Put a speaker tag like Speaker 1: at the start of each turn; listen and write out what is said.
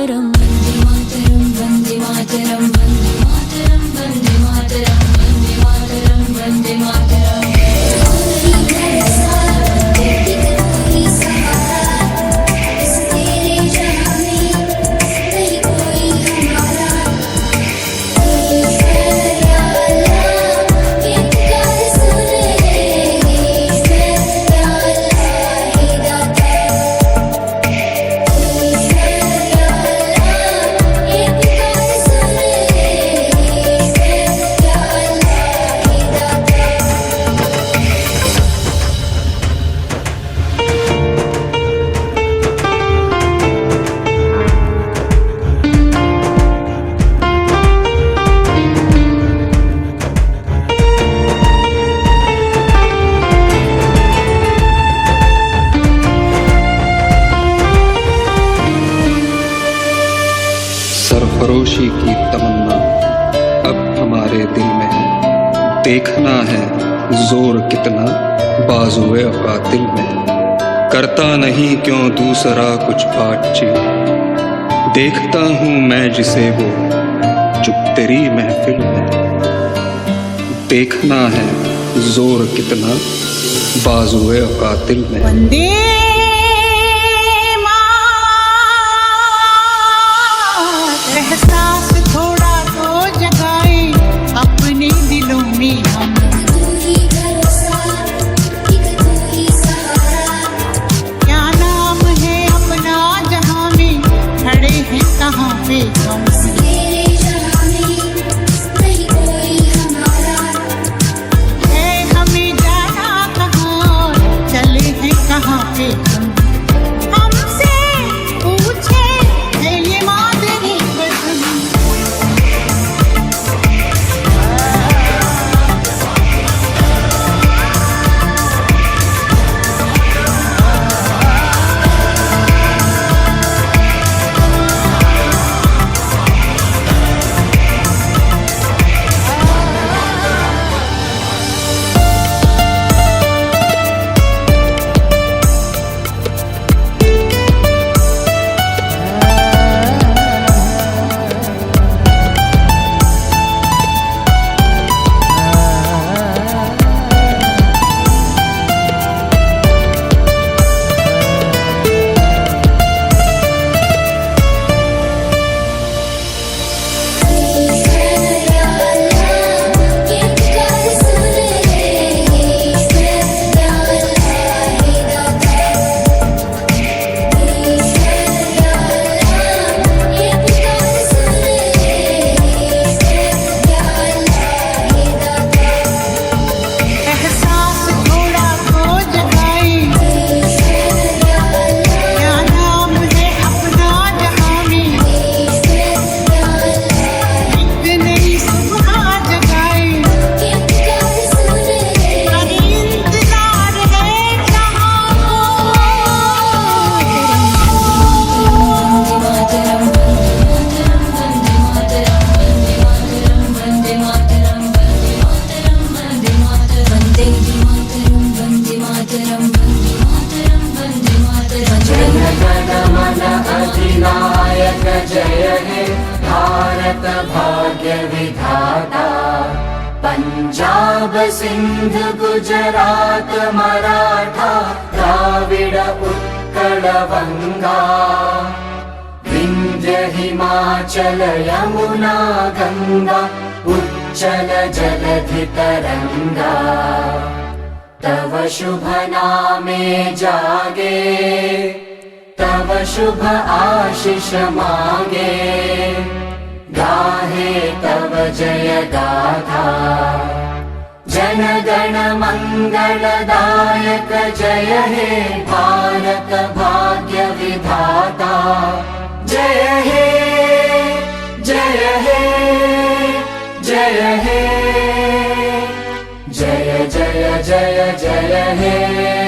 Speaker 1: मातरम वंदे मातरम वंदे मातरम वंदे मातरम वंदे मातरम वंदे मातरम वंदे मातरम
Speaker 2: सरफरोशी की तमन्ना अब हमारे दिल में है, देखना है जोर कितना बाजुए कातिल में। करता नहीं क्यों दूसरा कुछ बातचीत, देखता हूँ मैं जिसे वो चुप तेरी महफिल में। देखना है जोर कितना बाजुए कातिल में।
Speaker 3: वंदे एहसास थोड़ा तो जगाए अपने दिलों में हम। क्या नाम है अपना जहां में, खड़े हैं कहाँ पे हम। है हमें जाना कहाँ, चले हैं कहाँ पे हम। हमसे पूछे है ये मादरी वतन।
Speaker 4: भाग्य विधाता। पंजाब सिंध गुजरात मराठा द्राविड उत्कल बंगा, विंध्य हिमाचल यमुना गंगा उच्चल जलधि तरंगा। तव शुभ नामे जागे, तव शुभ आशीष मांगे, गाहे तव जय गाथा। जन गण मंगलदायक जय हे भारत भाग्य विधाता। जय हे जय हे जय हे जय जय जय जय हे।